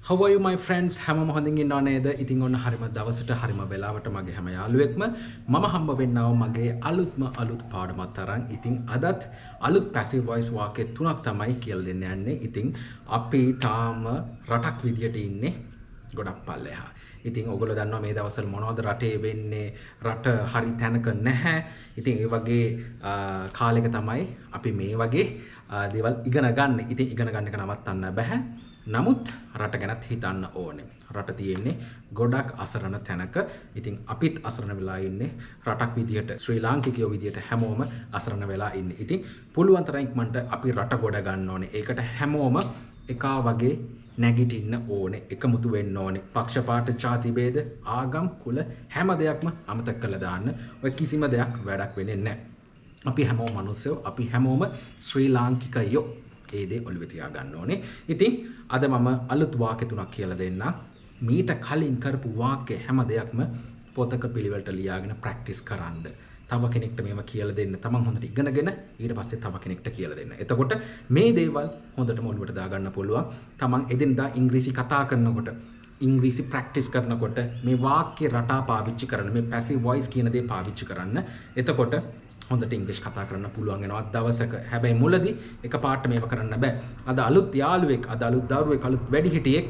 How are you my friends? හැමෝම හොඳින් ඉන්නව නේද? ඉතින් ඔන්න හරිම දවසට හරිම වෙලාවට මගේ හැම යාළුවෙක්ම මම හම්බ වෙන්නව මගේ අලුත් පාඩමක් අරන්. ඉතින් අදත් අලුත් passive voice වාක්‍ය තුනක් තමයි කියලා දෙන්න යන්නේ. ඉතින් අපි තාම රටක් විදියට ඉන්නේ ගොඩක් පල්ලෙහා. ඉතින් ඔයගොල්ලෝ දන්නවා මේ දවස්වල මොනවද රටේ වෙන්නේ? රට හරි තැනක නැහැ. ඉතින් ඒ වගේ කාලෙක තමයි අපි මේ වගේ දේවල් ඉගෙන ගන්න. ඉතින් ඉගෙන ගන්න එක නවත්තන්න බෑ. නමුත් රට ගැනත් හිතන්න ඕනේ. රට තියෙන්නේ ගොඩක් අසරණ තැනක. ඉතින් අපිත් අසරණ වෙලා ඉන්නේ රටක් විදියට, ශ්‍රී ලාංකිකයෝ විදියට හැමෝම අසරණ වෙලා ඉන්නේ. ඉතින් පුළුවන් තරම් ඉක්මනට අපි රට ගොඩ ගන්න ඕනේ. ඒකට හැමෝම එකා වගේ නැගිටින්න ඕනේ. එකමුතු වෙන්න ඕනේ. පක්ෂපාත, ජාති ભેද, ආගම්, කුල හැම දෙයක්ම අමතක කරලා දාන්න. ඔය කිසිම දෙයක් වැඩක් වෙන්නේ නැහැ. අපි හැමෝම මිනිස්සුයෝ, අපි හැමෝම ශ්‍රී ලාංකිකයෝ. ඒ දේ ඔළුවේ තියා ගන්න ඕනේ. ඉතින් අද මම අලුත් වාක්‍ය තුනක් කියලා දෙන්නම්. මීට කලින් කරපු වාක්‍ය හැම දෙයක්ම පොතක පිළිවෙලට ලියාගෙන ප්‍රැක්ටිස් කරන්න. තව කෙනෙක්ට මේව කියලා දෙන්න. තමන් හොඳට ඉගෙනගෙන ඊට පස්සේ තව කෙනෙක්ට කියලා දෙන්න. එතකොට මේ දේවල් හොඳටම ඔළුවට දා ගන්න පුළුවන්. තමන් එදිනදා ඉංග්‍රීසි කතා කරනකොට, ඉංග්‍රීසි ප්‍රැක්ටිස් කරනකොට මේ වාක්‍ය රටා පාවිච්චි කරන්න, මේ පැසිව් වොයිස් කියන දේ පාවිච්චි කරන්න. එතකොට හොඳට ඉංග්‍රීසි කතා කරන්න පුළුවන් වෙනවා දවසක. හැබැයි මුලදී එකපාරට මේව කරන්න බෑ. අද අලුත් යාළුවෙක්, අද අලුත් දරුවෙක්, අලුත් වැඩිහිටියෙක්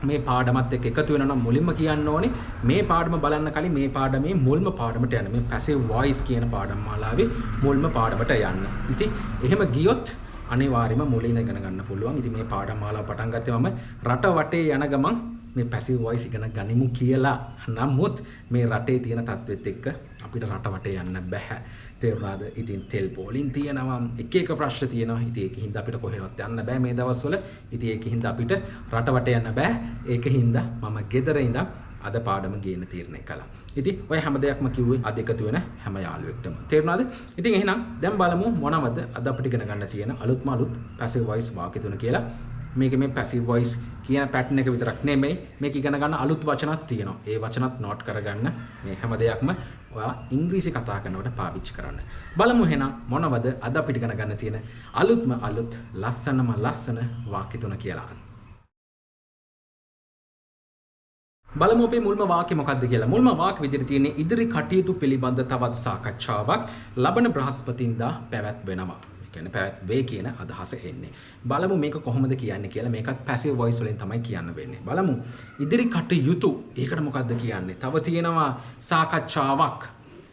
මේ පාඩමත් එක්ක එකතු වෙනවා නම් මුලින්ම කියන්න ඕනේ මේ පාඩම බලන්න කලින් මේ පාඩමේ මුල්ම පාඩමට යන්න. මේ පැසිව් වොයිස් කියන පාඩම් මාලාවේ මුල්ම පාඩමට යන්න. ඉතින් එහෙම ගියොත් අනිවාර්යයෙන්ම මුලින් ඉගෙන ගන්න පුළුවන්. ඉතින් මේ පාඩම් මාලාව පටන් ගත්තේ මම රට වටේ යන ගමන් මේ පැසිව් වොයිස් ඉගෙන ගනිමු කියලා. නමුත් මේ රටේ තියෙන තත්ත්වෙත් එක්ක අපිට රට වටේ යන්න බෑ. තේරුණාද? ඉතින් තෙල් පොලින් තියෙනවා, එක ප්‍රශ්න තියෙනවා. ඉතින් ඒකින්ද අපිට කොහෙවත් යන්න බෑ මේ දවස්වල. ඉතින් ඒකින්ද අපිට රට වටේ යන්න බෑ. ඒකින්ද මම ගෙදර ඉඳන් අද පාඩම ගේන්න තීරණය කළා. ඉතින් ඔය හැම දෙයක්ම කිව්වේ අද එකතු වෙන හැම යාළුවෙක්ටම. තේරුණාද? ඉතින් එහෙනම් දැන් බලමු මොනවද අද අපිට ඉගෙන ගන්න තියෙන අලුත්ම අලුත් පැසිව් වොයිස් වාක්‍ය තුන කියලා. මේක මේ පැසිව් වොයිස් කියන පැටර්න් එක විතරක් නෙමෙයි, මේක ඉගෙන ගන්න අලුත් වචනක් තියෙනවා. ඒ වචනත් නෝට් කරගන්න. මේ හැම දෙයක්ම ඔයා ඉංග්‍රීසි කතා කරනකොට පාවිච්චි කරන්න. බලමු එහෙනම් මොනවද අද අපිට ඉගෙන ගන්න තියෙන අලුත්ම අලුත් ලස්සන වාක්‍ය තුන කියලා. බලමු අපේ මුල්ම වාක්‍ය මොකක්ද කියලා. මුල්ම වාක්‍ය විදිහට තියෙන්නේ ඉදිරි කටයුතු පිළිබඳ තවත් සාකච්ඡාවක් ලබන බ්‍රහස්පතින්දා පැවැත්වෙනවා. පැවැත්වේ කියන අදහස එන්නේ. බලමු මේක කොහොමද කියන්නේ කියලා. මේකත් පැසිව් වොයිස් වලින් තමයි කියන්න වෙන්නේ. බලමු. ඉදිරි කටයුතු. ඒකට මොකද්ද කියන්නේ? තව තියෙනවා සාකච්ඡාවක්.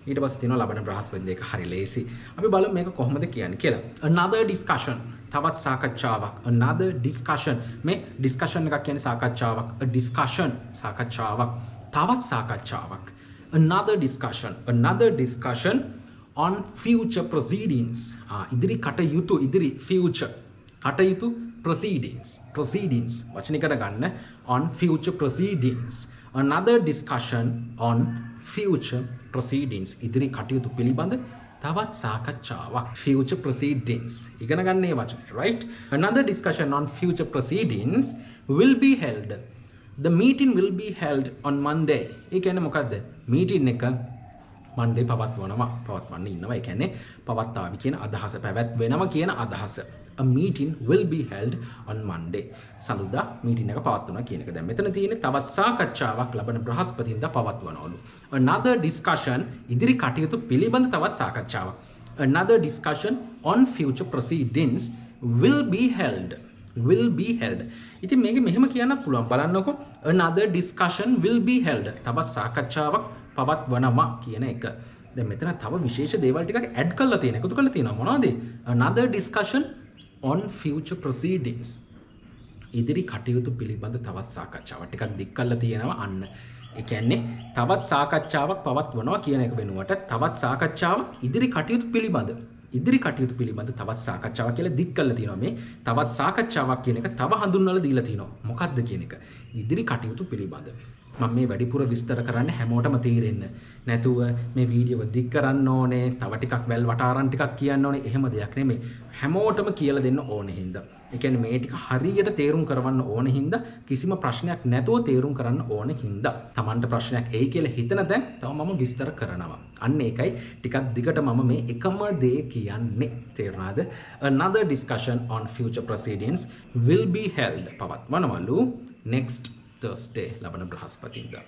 ඊට පස්සේ තියෙනවා ලබන බ්‍රහස්පති. දෙක හරි ලේසි. අපි බලමු මේක කොහොමද කියන්නේ කියලා. Another discussion. තවත් සාකච්ඡාවක්. Another discussion. මේ discussion එකක් කියන්නේ සාකච්ඡාවක්. A discussion. සාකච්ඡාවක්. තවත් සාකච්ඡාවක්. Another discussion. Another discussion on future proceedings. ඉදිරි කටයුතු, ඉදිරි future කටයුතු proceedings වචනිකට ගන්න on future proceedings. Another discussion on future proceedings. ඉදිරි කටයුතු පිළිබඳ තවත් සාකච්ඡාවක්. future proceedings ඉගෙන ගන්න මේ වචනේ, right? Another discussion on future proceedings will be held. The meeting will be held on Monday. ඒ කියන්නේ මොකද්ද? meeting එක මන්ඩේ පවත්වන්න ඉන්නවා. ඒ කියන්නේ පවත්වාවි කියන අදහස, පැවැත්වෙනවා කියන අදහස. A meeting will be held on Monday. සඳුදා මීටින් එක පවත්වනවා කියන එක. දැන් මෙතන තියෙන්නේ තවත් සාකච්ඡාවක් ලබන බ්‍රහස්පතින්දා පවත්වනවලු. Another discussion ඉදිරි කටයුතු පිළිබඳ තවත් සාකච්ඡාවක්. Another discussion on future proceedings will be held. ඉතින් මේක මෙහෙම කියන්න පුළුවන්. බලන්නකො. Another discussion will be held. තවත් සාකච්ඡාවක් පවත්වනවා කියන එක. දැන් මෙතන තව විශේෂ දේවල් ටිකක් ඇඩ් කරලා තියෙනවා. එකතු කරලා තියෙනවා. මොනවද? Another discussion on future proceedings. ඉදිරි කටයුතු පිළිබඳ තවත් සාකච්ඡාවක් ටිකක් දික් කරලා තියෙනවා. අන්න ඒ කියන්නේ තවත් සාකච්ඡාවක් පවත්වනවා කියන එක වෙනුවට තවත් සාකච්ඡාවක් ඉදිරි කටයුතු පිළිබඳ තවත් සාකච්ඡාවක් කියලා දික් කරලා තියෙනවා. මේ තවත් සාකච්ඡාවක් කියන එක තව හඳුන්වලා දීලා තියෙනවා. මොකක්ද කියන එක? ඉදිරි කටයුතු පිළිබඳ. මම මේ වැඩිපුර විස්තර කරන්නේ හැමෝටම තේරෙන්න. නැතුව මේ වීඩියෝ දික් කරන්න ඕනේ, තව ටිකක් වැල් වටාරන් ටිකක් කියන්න ඕනේ. එහෙම දෙයක් නෙමෙයි. හැමෝටම කියලා දෙන්න ඕනේ හින්දා. ඒ කියන්නේ මේ ටික හරියට තේරුම් කරවන්න ඕනේ හින්දා කිසිම ප්‍රශ්නයක් නැතුව තේරුම් කරන්න ඕනේ හින්දා. Tamanට ප්‍රශ්නයක් එයි කියලා හිතන දැන් තව මම විස්තර කරනවා. අන්න ඒකයි ටිකක් දිගට මම මේ එකම දේ කියන්නේ. තේරුණාද? Another discussion on future proceedings will be held. පවත්වනවලු next Thursday ලබන බ්‍රහස්පතින්දා.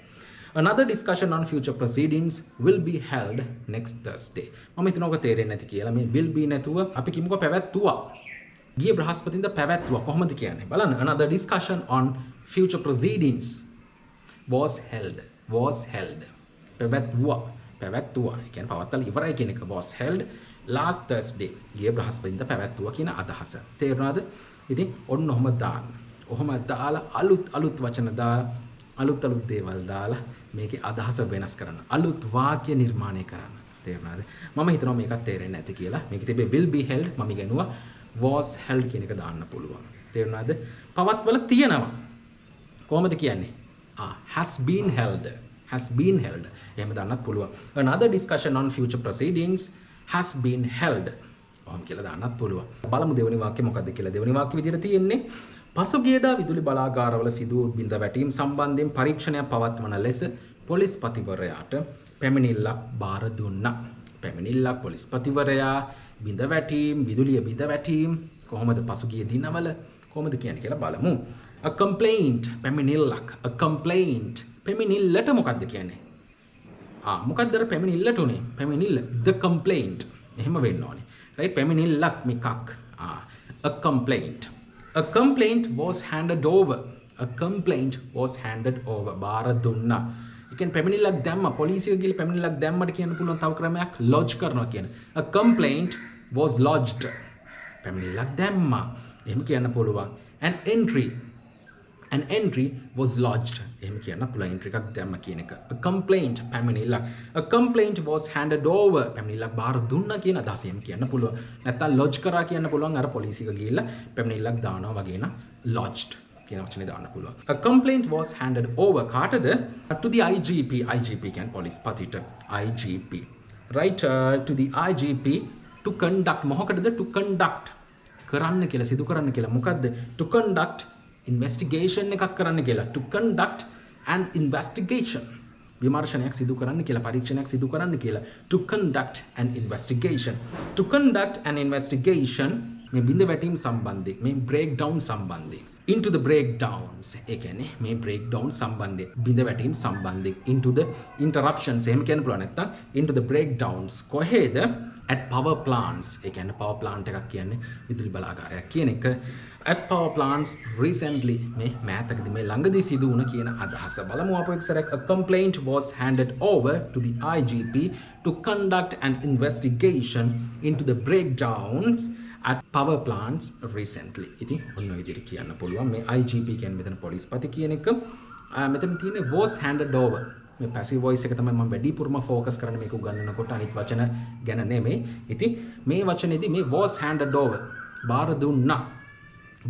Another discussion on future proceedings will be held next Thursday. මම හිතනවා ඔක තේරෙන්නේ නැති කියලා. මේ will be නැතුව අපි කිමුකෝ පැවැත්තුවා. ගිය බ්‍රහස්පතින්දා පැවැත්තුවා. කොහොමද කියන්නේ? බලන්න. Another discussion on future proceedings was held. පැවැත්තුවා. ඒ කියන්නේ පවත්තලා ඉවරයි කියන එක was held last Thursday. ගිය බ්‍රහස්පතින්දා පැවැත්තුවා කියන අදහස. තේරුණාද? ඉතින් ඔන්න ඔහම දාන්න. ඔහම දාලා අලුත් වචන දාලා අලුත් දේවල් දාලා මේකේ අදහස වෙනස් කරන්න. අලුත් වාක්‍ය නිර්මාණය කරන්න. තේරුණාද? මම හිතනවා මේකත් තේරෙන්නේ නැති කියලා. මේකේ තිබේ will be held මම ඉගෙනුවා was held කියන එක දාන්න පුළුවන්. තේරුණාද? පවත්වල තියෙනවා. කොහොමද කියන්නේ? has been held. එහෙම දාන්නත් පුළුවන්. Another discussion on future proceedings has been held. ඔහොම කියලා දාන්නත් පුළුවන්. බලමු දෙවෙනි වාක්‍යය මොකක්ද කියලා. දෙවෙනි වාක්‍ය විදිහට තියෙන්නේ පසුගියදා විදුලි බලාගාරවල සිදු වූ බිඳ වැටීම් සම්බන්ධයෙන් පරීක්ෂණයක් පවත්වන ලෙස පොලිස්පතිවරයාට පැමිණිල්ලක් බාර දුන්නා. පොලිස්පතිවරයා බිඳ වැටීම් විදුලිය බිඳ වැටීම් කොහොමද පසුගිය දිනවල කොහොමද කියන්නේ කියලා බලමු. A complaint පැමිණිල්ලක්. A complaint පැමිණිල්ලට මොකක්ද කියන්නේ? මොකක්ද අර පැමිණිල්ලට උනේ? පැමිණිල්ල the complaint එහෙම වෙන්න ඕනේ. right පැමිණිල්ලක් මේකක්. A complaint was handed over. බාර දුන්නා. ඒ කියන්නේ පැමිණිල්ලක් දැම්මා. පොලිසිය ගිහලා පැමිණිල්ලක් දැම්මට කියන්න පුළුවන් තව ක්‍රමයක් lodge කරනවා කියන. A complaint was lodged. පැමිණිල්ලක් දැම්මා. එහෙම කියන්න පුළුවන්. An entry was lodged. එහෙම කියන්න පුළුවන් entry එකක් දැම්ම කියන එක. A complaint පැමිණිල්ලක්. A complaint was handed over. පැමිණිල්ලක් බාර දුන්නා කියන අදහස එහෙම කියන්න පුළුවන්. නැත්නම් lodge කරා කියන්න පුළුවන් අර පොලිසියක ගිහිල්ලා පැමිණිල්ලක් දානවා වගේ නම් lodged කියන වචනේ දාන්න පුළුවන්. A complaint was handed over කාටද? To the IGP. IGP කියන්නේ පොලිස්පතිට. IGP. Right to the IGP to conduct. මොකකටද to conduct? කරන්න කියලා සිදු කරන්න කියලා. මොකද්ද? To conduct investigation එකක් කරන්න කියලා. To conduct an investigation. විමර්ශනයක් සිදු කරන්න කියලා, පරීක්ෂණයක් සිදු කරන්න කියලා. To conduct an investigation. මේ බිඳ වැටීම් සම්බන්ධයෙන්, මේ breakdown සම්බන්ධයෙන්. Into the breakdowns. ඒ කියන්නේ මේ breakdown සම්බන්ධයෙන්, බිඳ වැටීම් සම්බන්ධයෙන්. Into the interruptions. එහෙම කියන්න පුළුවන් නැත්තම් into the breakdowns. කොහෙද? At power plants. ඒ කියන්නේ power plant එකක් කියන්නේ විදුලි බලාගාරයක් කියන එක. At power plants recently මේ මෑතකදී මේ ළඟදී සිදු වුණ කියන අදහස බලමු අපෝ එක් සැරයක්. A complaint was handed over to the IGP to conduct an investigation into the breakdowns at power plants recently. ඉතින් ඔන්න ඔය විදිහට කියන්න පුළුවන්. මේ IGP කියන්නේ මෙතන පොලිස්පති කියන එක. මෙතන තියෙන්නේ was handed over. මේ passive voice එක තමයි මම වැඩිපුරම focus කරන්නේ මේක උගන්වනකොට, අනිත් වචන ගැන නෙමෙයි. ඉතින් මේ වචනේදී මේ was handed over බාර දුන්නා.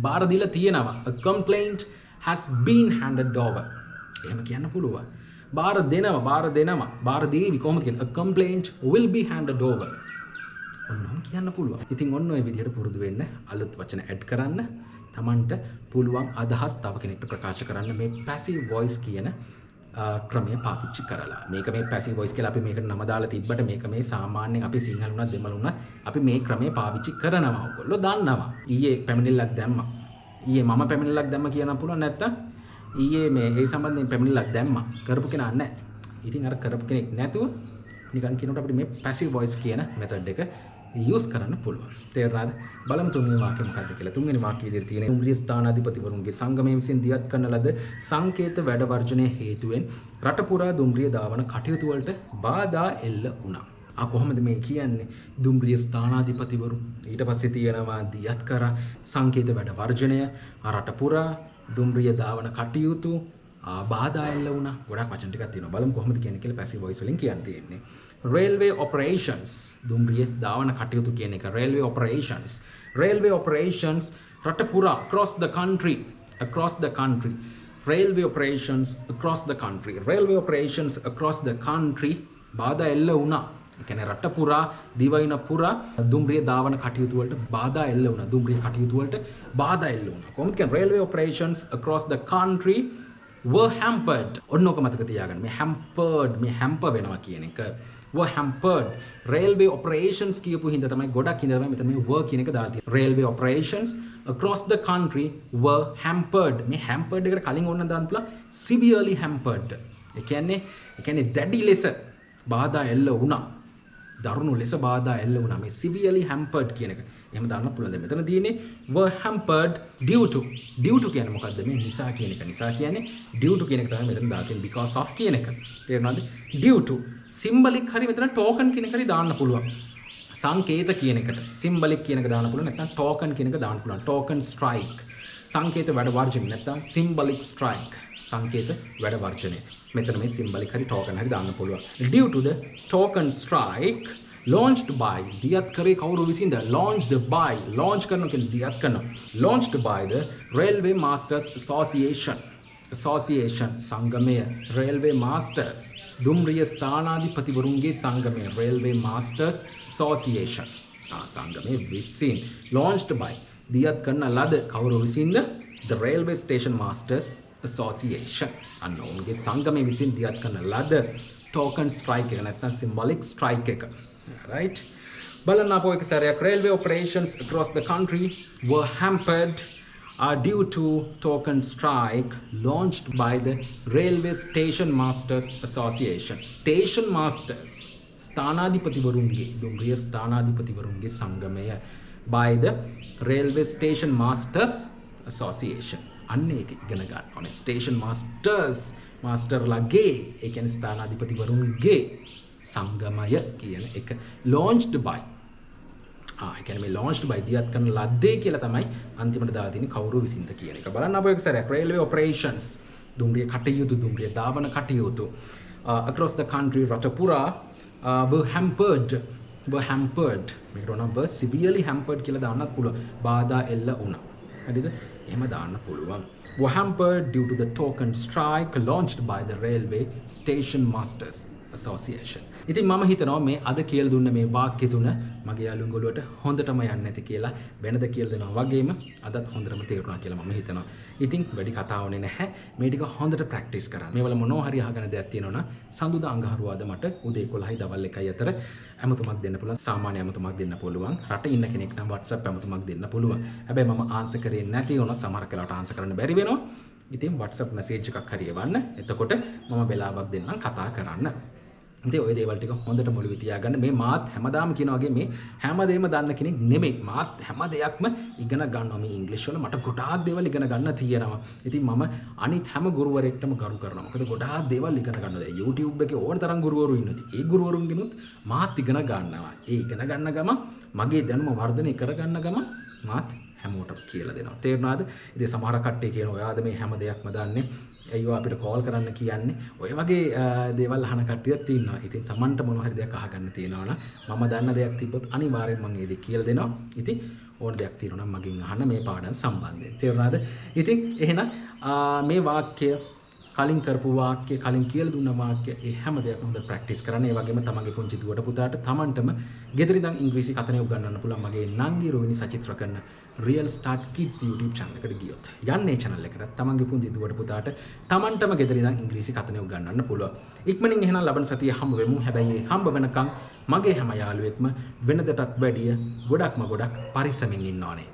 බාර දීලා තියෙනවා. A complaint has been handed over. එහෙම කියන්න පුළුවන්. බාර දෙනවා. බාර දීවි කොහොමද කියන්නේ? A complaint will be handed over. ඔන්නම කියන්න පුළුවන්. ඉතින් ඔන්න ඔය විදිහට පුරුදු වෙන්න, අලුත් වචන ඇඩ් කරන්න, Tamanට පුළුවන් අදහස් තව කෙනෙක්ට ප්‍රකාශ කරන්න මේ passive voice කියන ක්‍රමය පාවිච්චි කරලා. මේක මේ passive voice කියලා අපි මේකට නම දාලා තිබ්බට මේක මේ සාමාන්‍යයෙන් අපි සිංහල උනත් දෙමළ උනත් අපි මේ ක්‍රමය පාවිච්චි කරනවා. ඔයගොල්ලෝ දන්නවා. ඊයේ පැමිණිල්ලක් දැම්මා. ඊයේ මම පැමිණිල්ලක් දැම්මා කියන්න පුළුවන් නැත්තම් ඊයේ මේ ඒ සම්බන්ධයෙන් පැමිණිල්ලක් දැම්මා. කරපු කෙනා නැහැ. ඉතින් අර කරපු කෙනෙක් නැතුව නිකන් කියනකොට අපිට මේ passive voice කියන method එක use කරන්න පුළුවන්. තේරුණාද? බලමු තුන්වෙනි වාක්‍යය මොකක්ද කියලා. තුන්වෙනි වාක්‍යය විදිහට තියෙන දුම්රිය ස්ථානාධිපතිවරුන්ගේ සංගමය විසින් දියත් කරන ලද සංකේත වැඩ වර්ජනයේ හේතුවෙන් රට පුරා දුම්රිය දාවන කටයුතු වලට බාධා එල්ල වුණා. කොහොමද මේ කියන්නේ? දුම්රිය ස්ථානාධිපතිවරු ඊට පස්සේ තියෙනවා දියත් කර සංකේත වැඩ වර්ජනය රට පුරා දුම්රිය දාවන කටයුතු බාධා එල්ල වුණා. ගොඩක් වචන ටිකක් තියෙනවා. බලමු කොහොමද කියන්නේ කියලා passive voice වලින් කියන්න තියෙන්නේ. Railway operations දුම්රිය දාවන කටයුතු කියන එක. Railway operations රට පුරා across the country railway operations across the country. Railway operations across the country බාධා එල්ල වුණා. ඒ කියන්නේ රට පුරා දිවයින පුරා දුම්රිය දාවන කටයුතු වලට බාධා එල්ල වුණා. දුම්රිය කටයුතු වලට බාධා එල්ල වුණා. කොහොමද කියන්නේ railway operations across the country were hampered. ඔන්නෝක මතක තියාගන්න. මේ hamper වෙනවා කියන එක. were hampered. Railway operations කියපු හින්දා තමයි ගොඩක් හින්දා තමයි මෙතන මේ were කියන එක දාලා තියෙන්නේ. Railway operations across the country were hampered. මේ hampered එකට කලින් ඕන දාන්න පුළුවන් severely hampered. ඒ කියන්නේ දැඩි ලෙස බාධා එල්ල වුණා. දරුණු ලෙස බාධා එල්ල වුණා. මේ severely hampered කියන එක. එහෙම දාන්න පුළුවන්. දැන් මෙතන තියෙන්නේ were hampered due to. due to කියන්නේ මොකද්ද? මේ නිසා කියන එක. නිසා කියන්නේ due to කියන එක තමයි මෙතන දාලා තියෙන්නේ because of කියන එක. තේරෙනවද? due to symbolic හරි මෙතන token කියන එක හරි දාන්න පුළුවන්. සංකේත කියන එකට symbolic කියන එක දාන්න පුළුවන්. නැත්නම් token කියන එක දාන්න පුළුවන්. token strike. සංකේත වැඩ වර්ජනය නැත්නම් symbolic strike. සංකේත වැඩ වර්ජනය. මෙතන මේ symbolic හරි token හරි දාන්න පුළුවන්. due to the token strike launched by දියත් කරේ කවුරු විසින්ද? launched by launch කරනවා කියන්නේ දියත් කරනවා. launched by the Railway Masters Association සංගමය Railway Masters දුම්රිය ස්ථානාධිපතිවරුන්ගේ සංගමය Railway Masters Association සංගමය විසින් launched by දියත් කරන ලද කවුරු විසින්ද? the Railway Station Masters Association අන්න ඔවුන්ගේ සංගමය විසින් දියත් කරන ලද token strike එක නැත්නම් symbolic strike එක. right, බලන්න අපෝ එක සැරයක්. railway operations across the country were hampered due to token strike launched by the Railway Station Masters Association. Station Masters ස්ථානාධිපතිවරුන්ගේ දුම්රිය ස්ථානාධිපතිවරුන්ගේ සංගමය by the Railway Station Masters Association. අන්න ඒක ඉගෙන ගන්න ඕනේ. Station Masters මාස්ටර්ලාගේ ඒ කියන්නේ ස්ථානාධිපතිවරුන්ගේ සංගමය කියන එක launched by ඒ කියන්නේ මේ launched by දියත් කරන ලද්දේ කියලා තමයි අන්තිමට දාලා තියෙන්නේ කවුරු විසින්ද කියන එක. බලන්න අපෝ එක සැරයක් railway operations දුම්රිය කටයුතු දුම්රිය දාවන කටයුතු across the country රට පුරා were hampered මේකට උනා were severely hampered කියලා දාන්නත් පුළුවන්. බාධා එල්ල වුණා. හරිද? එහෙම දාන්න පුළුවන්. were hampered due to the token strike launched by the Railway Station Masters Association. ඉතින් මම හිතනවා මේ අද කියලා දුන්න මේ වාක්‍ය තුන මගේ යාළුවන්ගලුවට හොඳටම යන්නේ නැති කියලා වෙනද කියලා දෙනවා වගේම අදත් හොඳටම තේරුණා කියලා මම හිතනවා. ඉතින් වැඩි කතාවනේ නැහැ. මේ ටික හොඳට ප්‍රැක්ටිස් කරන්න. මේවල මොනවා හරි අහගෙන දෙයක් තියෙනවා නම් සඳුදා අඟහරුවාද මට උදේ 11යි දවල් 1යි අතර ඇමතුමක් දෙන්න පුළුවන්. සාමාන්‍ය ඇමතුමක් දෙන්න පුළුවන්. රට ඉන්න කෙනෙක් නම් WhatsApp ඇමතුමක් දෙන්න පුළුවන්. හැබැයි මම ආන්සර් කරේ නැති වුණා සමහර කාලවට ආන්සර් කරන්න බැරි වෙනවා. ඉතින් WhatsApp message එකක් හරි එවන්න. එතකොට මම වෙලාවක් දෙන්නම් කතා කරන්න. ඉතින් ওই දේවල් ටික හොඳට මොළුවේ තියාගන්න. මේ මාත් හැමදාම කියනවා වගේ මේ හැමදේම දන්න කෙනෙක් නෙමෙයි. මාත් හැම දෙයක්ම ඉගෙන ගන්නවා. මේ ඉංග්‍රීසි වල මට ගොඩාක් දේවල් ඉගෙන ගන්න තියෙනවා. ඉතින් මම අනිත් හැම ගුරුවරයෙක්ටම ගරු කරනවා. මොකද ගොඩාක් දේවල් ඉගෙන ගන්නවා. දැන් YouTube එකේ ඕන තරම් ගුරුවරු ඉන්නවා. ඒ ගුරුවරුන්ගෙනුත් මාත් ඉගෙන ගන්නවා. ඒ ඉගෙන ගන්න ගම මගේ දැනුම වර්ධනය කර ගන්න ගම මාත් හැමෝටම කියලා දෙනවා. තේරුණාද? ඉතින් සමහර කට්ටිය කියනවා ඔයාද මේ හැම දෙයක්ම දන්නේ. අයියෝ අපිට කෝල් කරන්න කියන්නේ. ඔය වගේ දේවල් අහන කට්ටියක් ඉන්නවා. ඉතින් Tamanට මොන හරි දෙයක් අහගන්න තියෙනවා නම් මම දන්න දෙයක් තිබ්බොත් අනිවාර්යෙන් මම ඒ දේ කියලා දෙනවා. ඉතින් ඕන දෙයක් තියෙනවා නම් මගෙන් අහන්න මේ පාඩම් සම්බන්ධයෙන්. තේරුණාද? ඉතින් එහෙනම් මේ වාක්‍ය කලින් කරපු වාක්‍ය කලින් කියලා දුන්න වාක්‍ය ඒ හැම දෙයක්ම හොඳට ප්‍රැක්ටිස් කරන්න. ඒ වගේම තමන්ගේ පුංචි දුවට පුතාට තමන්ටම ගෙදර ඉඳන් ඉංග්‍රීසි කතන උගන්වන්න පුළුවන්. මගේ නංගි රොවිනි සචිත්‍ර කරන Real Start Kids YouTube channel එකට ගියොත් යන්නේ channel එකට තමන්ගේ පුංචි දුවට පුතාට තමන්ටම ගෙදර ඉඳන් ඉංග්‍රීසි කතන උගන්වන්න පුළුවන්. ඉක්මනින් එහෙනම් ලබන සතියේ හම්බ වෙමු. හැබැයි හම්බ වෙනකන් මගේ හැම යාළුවෙක්ම වෙනදටත් වැඩිය ගොඩක් පරිස්සමින් ඉන්න ඕනේ.